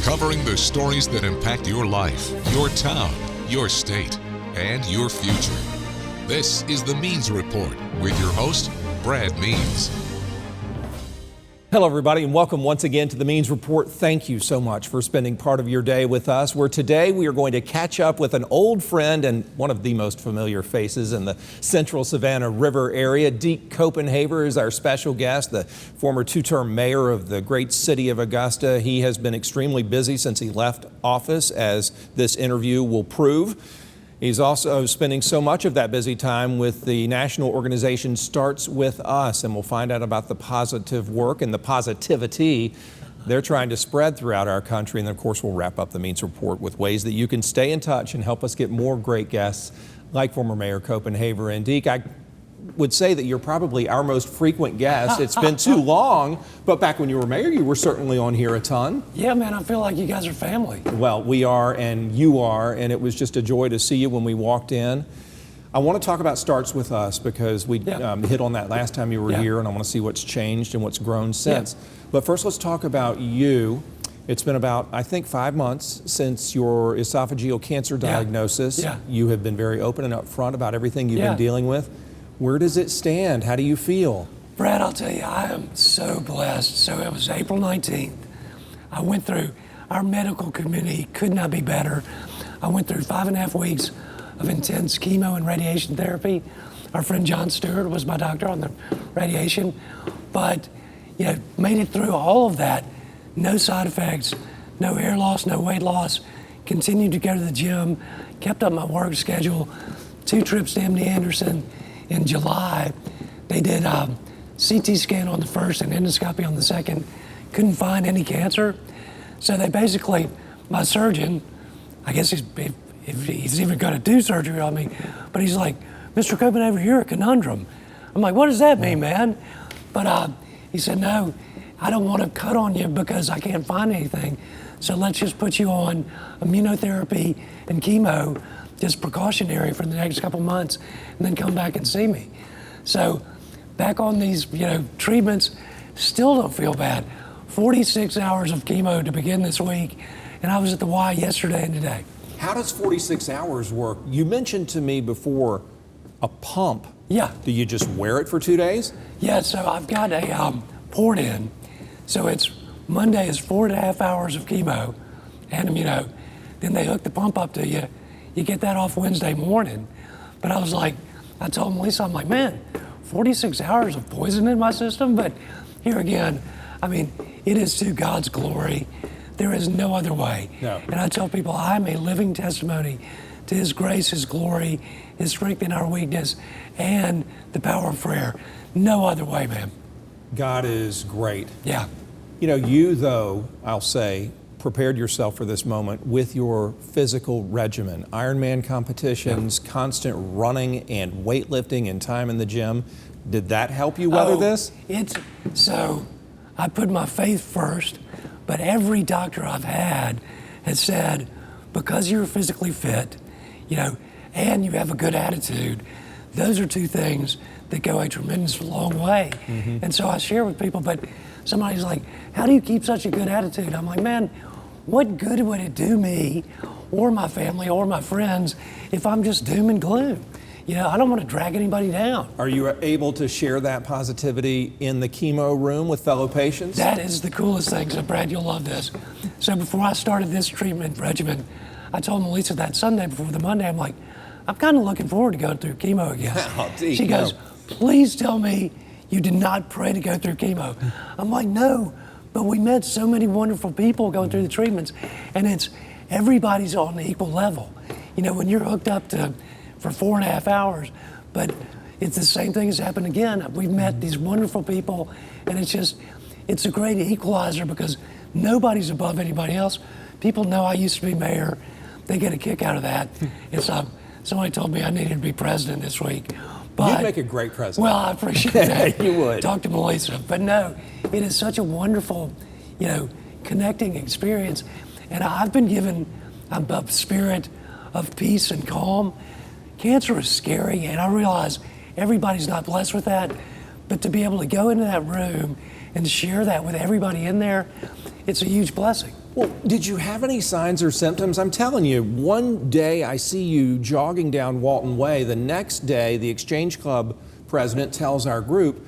covering the stories that impact your life, your town, your state, and your future. This is the Means Report with your host, Brad Means. Hello, everybody, and welcome once again to the Means Report. Thank you so much for spending part of your day with us, where today we are going to catch up with an old friend and one of the most familiar faces in the central Savannah River area. Deke Copanhaver is our special guest, the former two-term mayor of the great city of Augusta. He has been extremely busy since he left office, as this interview will prove. He's also spending so much of that busy time with the national organization Starts With Us, and we'll find out about the positive work and the positivity they're trying to spread throughout our country. And then, of course, we'll wrap up the Means Report with ways that you can stay in touch and help us get more great guests like former Mayor Copanhaver. And Deke, I would say that you're probably our most frequent guest. It's been too long, but back when you were mayor, you were certainly on here a ton. Yeah, man, I feel like you guys are family. Well, we are, and you are, and it was just a joy to see you when we walked in. I want to talk about Starts With Us because we hit on that last time you were here, and I want to see what's changed and what's grown since. But first, let's talk about you. It's been about, I think, 5 months since your esophageal cancer diagnosis. You have been very open and upfront about everything you've been dealing with. Where does it stand? How do you feel? Brad, I'll tell you, I am so blessed. So it was April 19th. I went through, our medical community could not be better. I went through 5.5 weeks of intense chemo and radiation therapy. Our friend John Stewart was my doctor on the radiation. But, you know, made it through all of that. No side effects, no hair loss, no weight loss. Continued to go to the gym, kept up my work schedule. 2 trips to MD Anderson. In July, they did a CT scan on the first and endoscopy on the second. Couldn't find any cancer. So they basically, my surgeon, I guess if he's even going to do surgery on me, but he's like, Mr. Copanhaver, you're a conundrum. I'm like, what does that mean, man? But he said, no, I don't want to cut on you because I can't find anything. So let's just put you on immunotherapy and chemo, just precautionary for the next couple months, and then come back and see me. So back on these, treatments, still don't feel bad. 46 hours of chemo to begin this week, and I was at the Y yesterday and today. How does 46 hours work? You mentioned to me before a pump. Yeah. Do you just wear it for 2 days? Yeah, so I've got a port in. So it's Monday is 4.5 hours of chemo and immuno. Then they hook the pump up to you. You get that off Wednesday morning. But I was like, I told Melissa, I'm like, man, 46 hours of poison in my system? But here again, I mean, it is to God's glory. There is no other way. No. And I tell people, I'm a living testimony to His grace, His glory, His strength in our weakness, and the power of prayer. No other way, man. God is great. Yeah. You know, you, though, I'll say, prepared yourself for this moment with your physical regimen, Ironman competitions, constant running and weightlifting and time in the gym. Did that help you weather this? So I put my faith first, but every doctor I've had has said, because you're physically fit, and you have a good attitude, those are 2 things that go a tremendous long way. And so I share with people, but somebody's like, how do you keep such a good attitude? I'm like, man, what good would it do me or my family or my friends if I'm just doom and gloom? I don't want to drag anybody down. Are you able to share that positivity in the chemo room with fellow patients? That is the coolest thing. So Brad, you'll love this. So before I started this treatment regimen, I told Melissa that Sunday before the Monday, I'm like, I'm kind of looking forward to going through chemo again. Oh, Deke, she goes, please tell me you did not pray to go through chemo. I'm like, no. But we met so many wonderful people going through the treatments, and everybody's on an equal level. When you're hooked up for 4.5 hours, but it's the same thing has happened again. We've met these wonderful people, and it's a great equalizer because nobody's above anybody else. People know I used to be mayor. They get a kick out of that. Somebody told me I needed to be president this week. But, you'd make a great president. Well, I appreciate that. You would. Talk to Melissa. But no, it is such a wonderful, connecting experience. And I've been given a spirit of peace and calm. Cancer is scary, and I realize everybody's not blessed with that. But to be able to go into that room and share that with everybody in there, it's a huge blessing. Well, did you have any signs or symptoms? I'm telling you, one day I see you jogging down Walton Way. The next day, the Exchange Club president tells our group,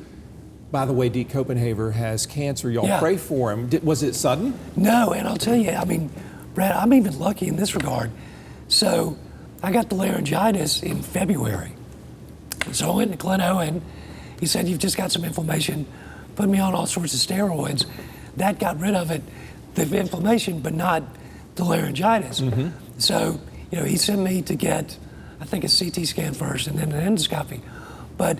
by the way, Deke Copanhaver has cancer. Y'all pray for him. Was it sudden? No, and I'll tell you, I mean, Brad, I'm even lucky in this regard. So I got the laryngitis in February. So I went to Glenn Owen. He said, you've just got some inflammation. Put me on all sorts of steroids. That got rid of it, the inflammation, but not the laryngitis. So, you know, he sent me to get, I think, a CT scan first and then an endoscopy. But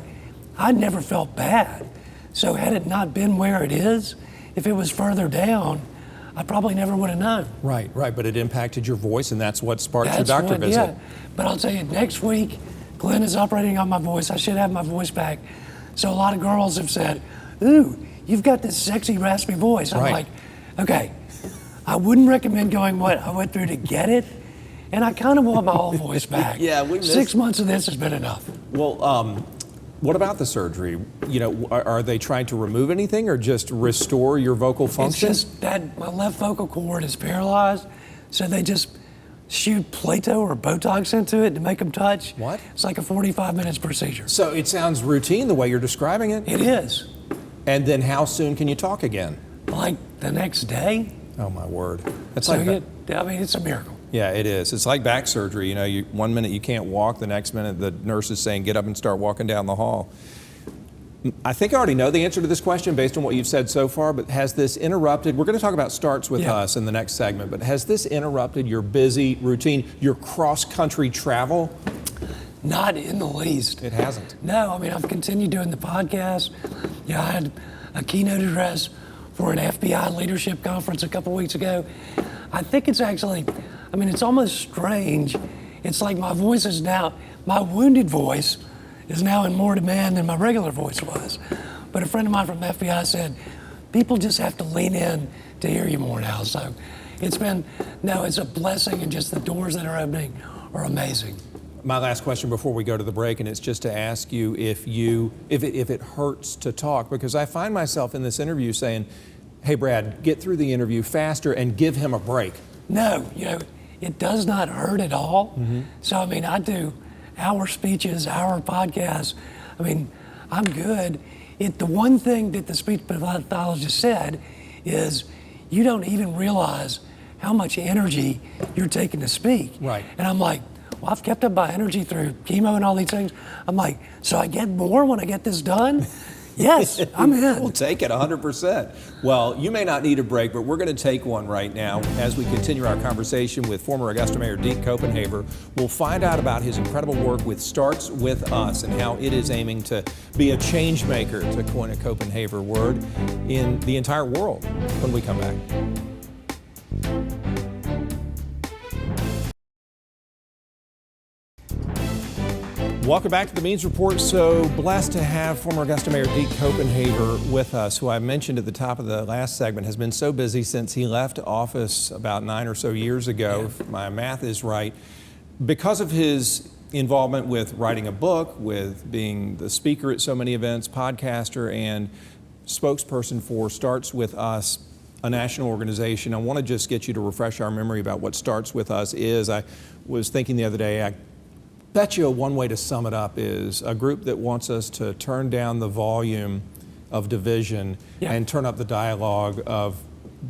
I never felt bad. So had it not been where it is, if it was further down, I probably never would have known. Right, but it impacted your voice, and that's what sparked your doctor visit. Yeah, but I'll tell you, next week, Glenn is operating on my voice. I should have my voice back. So a lot of girls have said, ooh, you've got this sexy, raspy voice. I'm like, okay, I wouldn't recommend going what I went through to get it, and I kind of want my whole voice back. 6 months of this has been enough. Well, what about the surgery? You know, are they trying to remove anything or just restore your vocal function? It's just that my left vocal cord is paralyzed, so they just shoot Play-Doh or Botox into it to make them touch. What? It's like a 45 minutes procedure. So it sounds routine the way you're describing it? It is. And then how soon can you talk again? Like the next day. Oh my word. That's I mean, it's a miracle. Yeah, it is. It's like back surgery. You know, one minute you can't walk, the next minute the nurse is saying, get up and start walking down the hall. I think I already know the answer to this question based on what you've said so far, but has this interrupted, we're going to talk about Starts With Us in the next segment, but has this interrupted your busy routine, your cross-country travel? Not in the least. It hasn't? No, I mean, I've continued doing the podcast. Yeah, I had a keynote address for an FBI leadership conference a couple weeks ago. I think it's actually, I mean, it's almost strange. It's like my voice is now, my wounded voice is now in more demand than my regular voice was. But a friend of mine from the FBI said, people just have to lean in to hear you more now. So it's been, no, it's a blessing, and just the doors that are opening are amazing. My last question before we go to the break, and it's just to ask you if it hurts to talk, because I find myself in this interview saying, hey Brad, get through the interview faster and give him a break. No, you know, it does not hurt at all. So, I mean, I do hour speeches, hour podcasts. I mean, I'm good. The one thing that the speech pathologist said is you don't even realize how much energy you're taking to speak. Right. And I'm like, well, I've kept up my energy through chemo and all these things. I'm like, so I get more when I get this done? Yes, I'm in. We'll take it 100%. Well, you may not need a break, but we're going to take one right now as we continue our conversation with former Augusta Mayor Deke Copanhaver. We'll find out about his incredible work with Starts With Us and how it is aiming to be a change maker, to coin a Copanhaver word, in the entire world when we come back. Welcome back to the Means Report. So blessed to have former Augusta Mayor Deke Copanhaver with us, who I mentioned at the top of the last segment has been so busy since he left office about 9 or so years ago, if my math is right, because of his involvement with writing a book, with being the speaker at so many events, podcaster, and spokesperson for Starts With Us, a national organization. I want to just get you to refresh our memory about what Starts With Us is. I was thinking the other day, I bet you one way to sum it up is a group that wants us to turn down the volume of division and turn up the dialogue of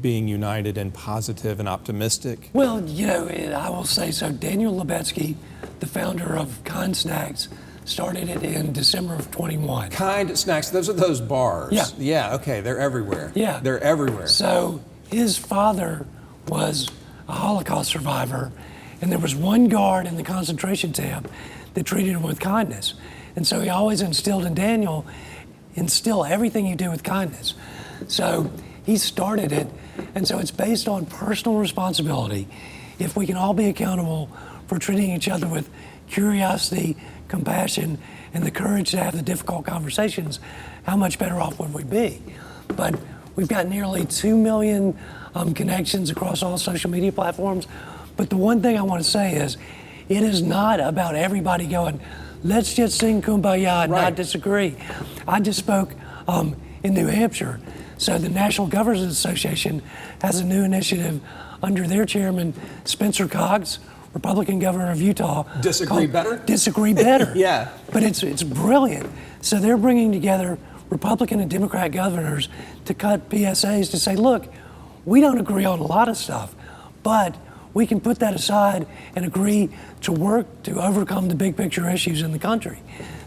being united and positive and optimistic. Well, you know, I will say so. Daniel Lebetsky, the founder of Kind Snacks, started it in December of 21. Kind Snacks, those are those bars. Yeah. Yeah, okay, they're everywhere. Yeah. They're everywhere. So his father was a Holocaust survivor, and there was one guard in the concentration camp that treated him with kindness. And so he always instilled in Daniel, instill everything you do with kindness. So he started it, and so it's based on personal responsibility. If we can all be accountable for treating each other with curiosity, compassion, and the courage to have the difficult conversations, how much better off would we be? But we've got nearly 2 million connections across all social media platforms. But the one thing I want to say is, it is not about everybody going, let's just sing Kumbaya and not disagree. I just spoke in New Hampshire. So the National Governors Association has a new initiative under their chairman, Spencer Cox, Republican governor of Utah. Disagree better? Disagree better. Yeah. But it's brilliant. So they're bringing together Republican and Democrat governors to cut PSAs to say, look, we don't agree on a lot of stuff, but we can put that aside and agree to work to overcome the big picture issues in the country.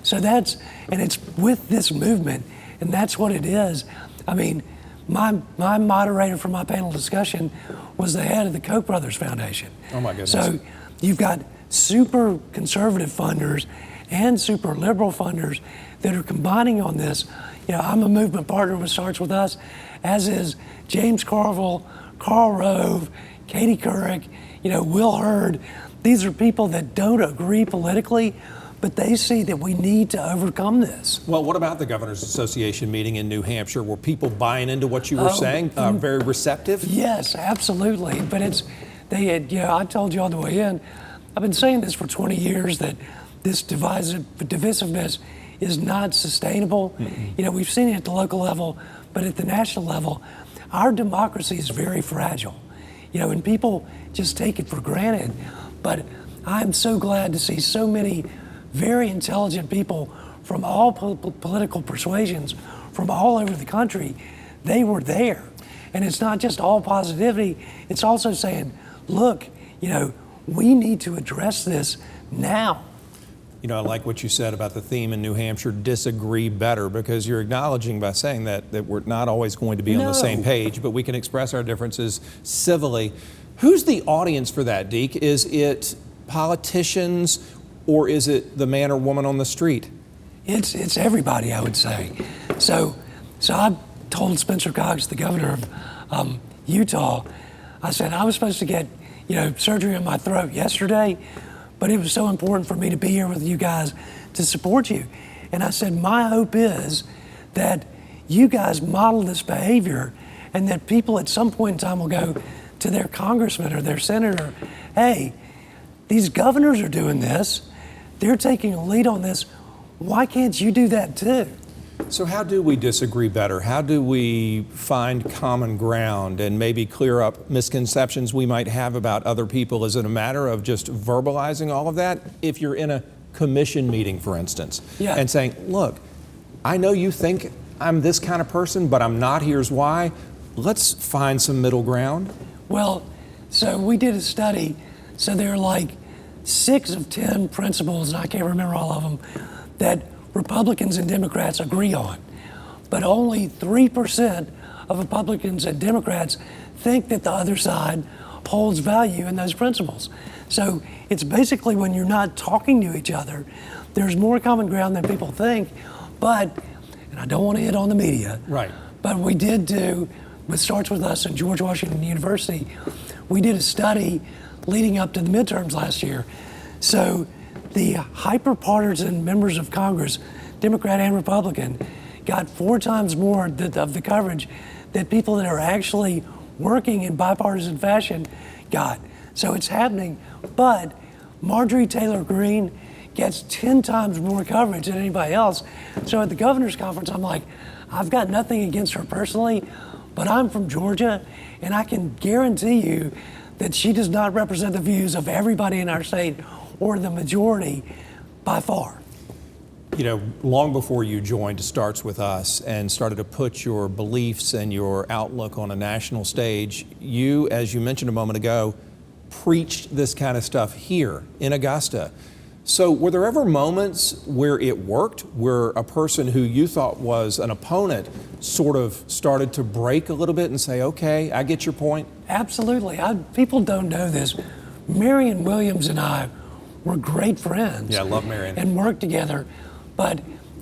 So it's with this movement, and that's what it is. I mean, my moderator for my panel discussion was the head of the Koch brothers foundation. Oh my goodness. So you've got super conservative funders and super liberal funders that are combining on this. You know, I'm a movement partner with Starts With Us, as is James Carville, Karl Rove, Katie Couric, Will Hurd. These are people that don't agree politically, but they see that we need to overcome this. Well, what about the Governors Association meeting in New Hampshire? Were people buying into what you were saying? Very receptive? Yes, absolutely. But I told you on the way in, I've been saying this for 20 years, that this divisiveness is not sustainable. Mm-hmm. We've seen it at the local level, but at the national level, our democracy is very fragile. And people just take it for granted. But I'm so glad to see so many very intelligent people from all political persuasions from all over the country. They were there. And it's not just all positivity, it's also saying, look, we need to address this now. I like what you said about the theme in New Hampshire, disagree better, because you're acknowledging by saying that we're not always going to be on the same page, but we can express our differences civilly. Who's the audience for that, Deke? Is it politicians, or is it the man or woman on the street? It's everybody, I would say. So I told Spencer Cox, the governor of Utah, I said I was supposed to get surgery on my throat yesterday, but it was so important for me to be here with you guys to support you. And I said, my hope is that you guys model this behavior, and that people at some point in time will go to their congressman or their senator, hey, these governors are doing this. They're taking a lead on this. Why can't you do that too? So how do we disagree better? How do we find common ground and maybe clear up misconceptions we might have about other people? Is it a matter of just verbalizing all of that? If you're in a commission meeting, for instance, and saying, look, I know you think I'm this kind of person, but I'm not, here's why. Let's find some middle ground. Well, so we did a study. So there are like 6 of 10 principles, and I can't remember all of them, that Republicans and Democrats agree on. But only 3% of Republicans and Democrats think that the other side holds value in those principles. So it's basically when you're not talking to each other, there's more common ground than people think. But, and I don't want to hit on the media, right? But we did do, with Starts With Us and George Washington University, we did a study leading up to the midterms last year. So the hyper-partisan members of Congress, Democrat and Republican, got 4 times more of the coverage that people that are actually working in bipartisan fashion got. So it's happening, but Marjorie Taylor Greene gets 10 times more coverage than anybody else. So at the governor's conference, I'm like, I've got nothing against her personally, but I'm from Georgia, and I can guarantee you that she does not represent the views of everybody in our state, or the majority by far. Long before you joined Starts With Us and started to put your beliefs and your outlook on a national stage, you, as you mentioned a moment ago, preached this kind of stuff here in Augusta. So were there ever moments where it worked, where a person who you thought was an opponent sort of started to break a little bit and say, okay, I get your point? Absolutely. People don't know this. Marion Williams and I were great friends. Yeah, I love Marion. And worked together. But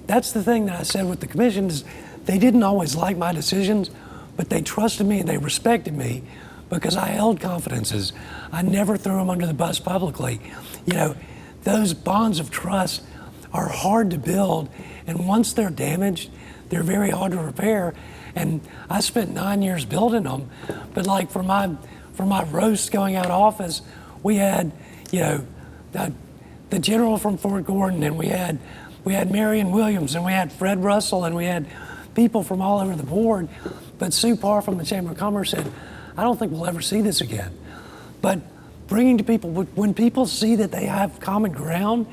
that's the thing that I said with the commission is they didn't always like my decisions, but they trusted me and they respected me because I held confidences. I never threw them under the bus publicly. Those bonds of trust are hard to build, and once they're damaged, they're very hard to repair. And I spent 9 years building them. But like for my roast going out of office, we had, the general from Fort Gordon, and we had Marion Williams, and we had Fred Russell, and we had people from all over the board. But Sue Parr from the Chamber of Commerce said, I don't think we'll ever see this again. But bringing to people, when people see that they have common ground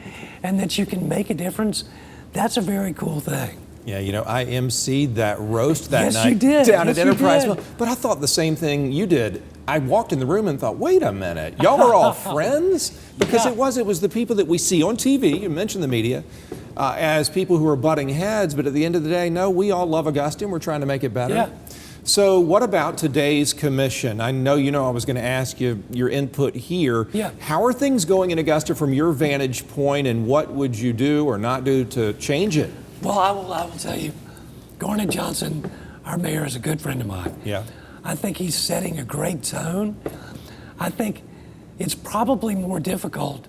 and that you can make a difference, that's a very cool thing. Yeah, you know, I emceed that roast that Yes, night you did. down Yes, at you Enterprise did. Mill. But I thought the same thing you did. I walked in the room and thought, wait a minute, y'all are all friends? Because Yeah. it was the people that we see on TV, you mentioned the media, as people who are butting heads, but at the end of the day, no, we all love Augusta and we're trying to make it better. Yeah. So what about today's commission? I know I was going to ask you your input here. Yeah. How are things going in Augusta from your vantage point, and what would you do or not do to change it? Well, I will tell you, Garnett Johnson, our mayor, is a good friend of mine. Yeah. I think he's setting a great tone. I think it's probably more difficult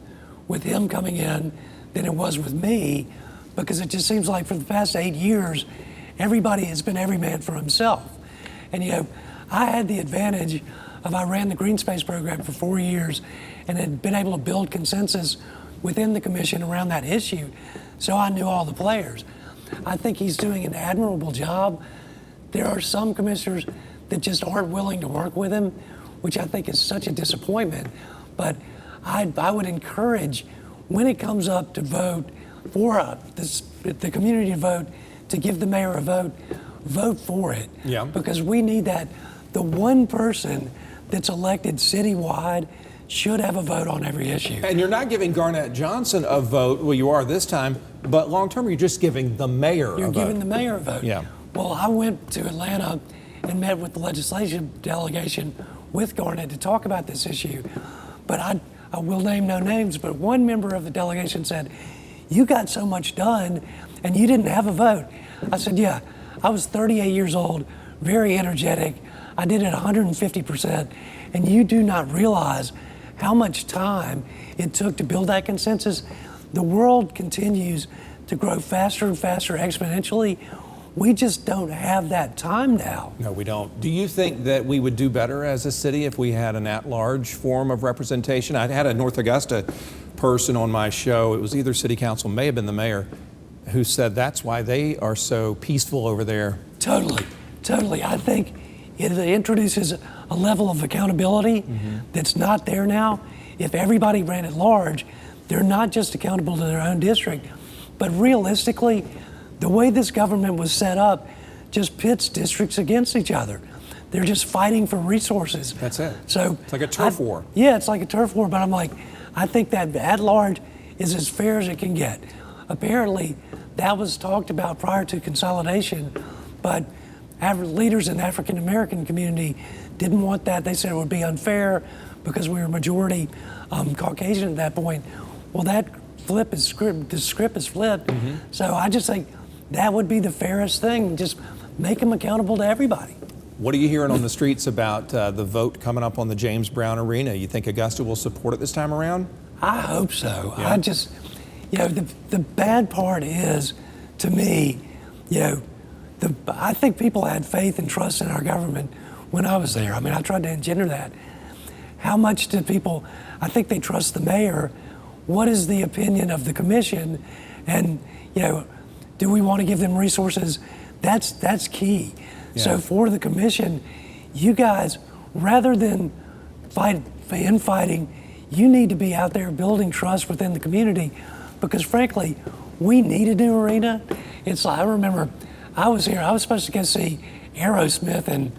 with him coming in than it was with me, because it just seems like for the past 8 years, everybody has been every man for himself. And I had the advantage of I ran the green space program for 4 years and had been able to build consensus within the commission around that issue, so I knew all the players. I think he's doing an admirable job. There are some commissioners that just aren't willing to work with him, which I think is such a disappointment. But I would encourage, when it comes up to vote for the community to vote, to give the mayor a vote for it. Yeah. Because we need that. The one person that's elected citywide should have a vote on every issue. And you're not giving Garnett Johnson a vote, well, you are this time, but long term, you're just giving the mayor a vote. You're giving the mayor a vote. Yeah. Well, I went to Atlanta and met with the legislation delegation with Garnett to talk about this issue. But I will name no names, but one member of the delegation said, "You got so much done and you didn't have a vote." I said, "Yeah, I was 38 years old, very energetic. I did it 150%, and you do not realize how much time it took to build that consensus. The world continues to grow faster and faster exponentially. We just don't have that time now." No, we don't. Do you think that we would do better as a city if we had an at-large form of representation? I had a North Augusta person on my show. It was either city council, may have been the mayor, who said that's why they are so peaceful over there. Totally. I think it introduces a level of accountability that's not there now. If everybody ran at large, they're not just accountable to their own district, but realistically, the way this government was set up just pits districts against each other. They're just fighting for resources. That's it. So It's like a turf war. Yeah, it's like a turf war, but I'm like, I think that at large is as fair as it can get. Apparently, that was talked about prior to consolidation, but leaders in the African American community didn't want that. They said it would be unfair because we were majority Caucasian at that point. Well, the script is flipped. So I just think that would be the fairest thing. Just make them accountable to everybody. What are you hearing on the streets about the vote coming up on the James Brown Arena? You think Augusta will support it this time around? I hope so. Yeah. I just, the bad part is, to me, I think people had faith and trust in our government when I was there. I mean, I tried to engender that. How much do people, I think they trust the mayor. What is the opinion of the commission? And, do we want to give them resources? That's key. Yeah. So for the commission, you guys, rather than infighting, you need to be out there building trust within the community, because frankly, we need a new arena. I remember I was here, I was supposed to go see Aerosmith in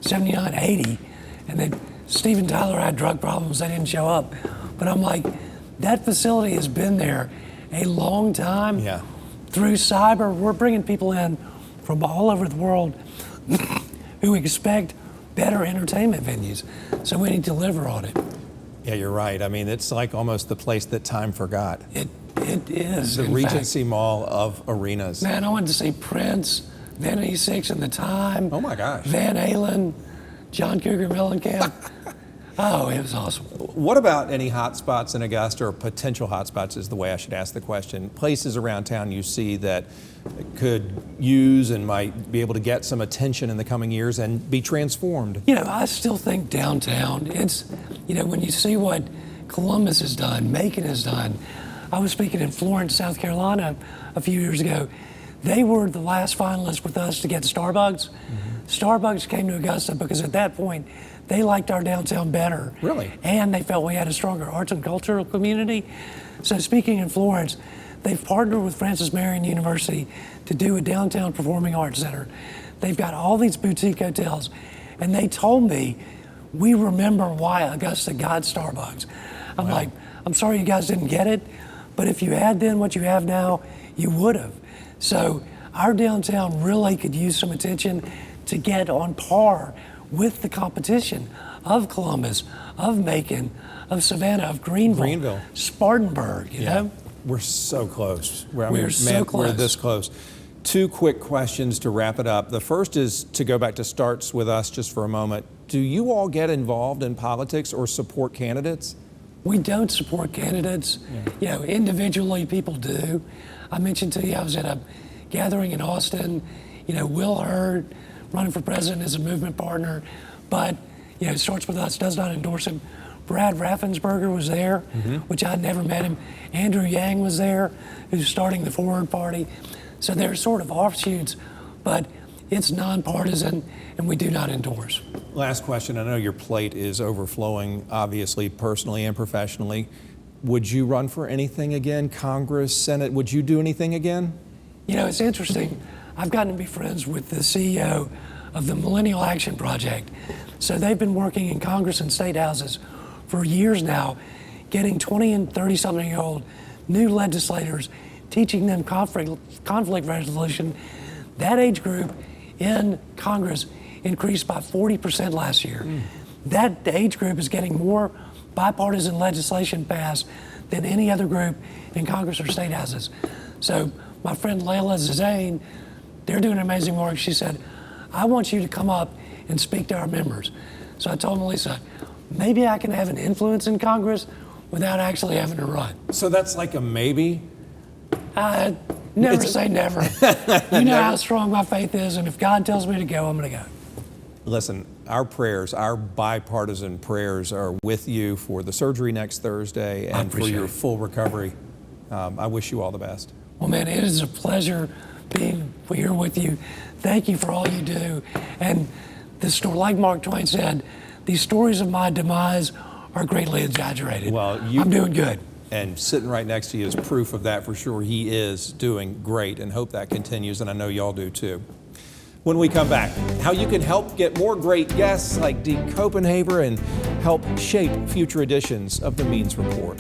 79, 80, and then Steven Tyler had drug problems, they didn't show up. But I'm like, that facility has been there a long time. Yeah. Through cyber, we're bringing people in from all over the world who expect better entertainment venues. So we need to deliver on it. Yeah, you're right. I mean, it's like almost the place that time forgot. It is. The in Regency fact. Mall of arenas. Man, I went to see Prince, Vanity 6 and the Time. Oh my gosh. Van Halen, John Cougar Mellencamp. Oh, it was awesome. What about any hot spots in Augusta, or potential hot spots is the way I should ask the question? Places around town you see that could use and might be able to get some attention in the coming years and be transformed? I still think downtown, it's, when you see what Columbus has done, Macon has done. I was speaking in Florence, South Carolina a few years ago. They were the last finalists with us to get Starbucks. Starbucks came to Augusta because at that point, they liked our downtown better. Really? And they felt we had a stronger arts and cultural community. So speaking in Florence, they've partnered with Francis Marion University to do a downtown performing arts center. They've got all these boutique hotels. And they told me, we remember why Augusta got Starbucks. I'm like, I'm sorry you guys didn't get it, but if you had then what you have now, you would have. So our downtown really could use some attention to get on par with the competition of Columbus, of Macon, of Savannah, of Greenville. Spartanburg, you know? We're so close. We're so close. We're this close. Two quick questions to wrap it up. The first is to go back to Starts with Us just for a moment. Do you all get involved in politics or support candidates? We don't support candidates. You know, individually people do. I mentioned to you I was at a gathering in Austin. You know, Will Hurd, running for president, is a movement partner, but you know, Starts with Us does not endorse him. Brad Raffensperger was there, which I'd never met him. Andrew Yang was there, who's starting the Forward Party. So they're sort of offshoots, but it's nonpartisan, and we do not endorse. Last question. I know your plate is overflowing, obviously, personally and professionally. Would you run for anything again? Congress, Senate, would you do anything again? You know, it's interesting. I've gotten to be friends with the CEO of the Millennial Action Project. So they've been working in Congress and state houses for years now, getting 20 and 30-something-year-old new legislators, teaching them conflict resolution. That age group in Congress increased by 40% last year. That age group is getting more bipartisan legislation passed than any other group in Congress or state houses. So my friend Layla Zane, they're doing amazing work. She said, I want you to come up and speak to our members. So I told Melissa, maybe I can have an influence in Congress without actually having to run. So that's like a maybe? Never say never. You know how strong my faith is, and if God tells me to go, I'm going to go. Listen, our prayers, our bipartisan prayers are with you for the surgery next Thursday and for your full recovery. I wish you all the best. Well, man, it is a pleasure being here with you. Thank you for all you do. And the story, like Mark Twain said, these stories of my demise are greatly exaggerated. Well, I'm doing good. And sitting right next to you is proof of that for sure. He is doing great, and hope that continues, and I know y'all do too. When we come back, how you can help get more great guests like Deke Copanhaver and help shape future editions of the Means Report.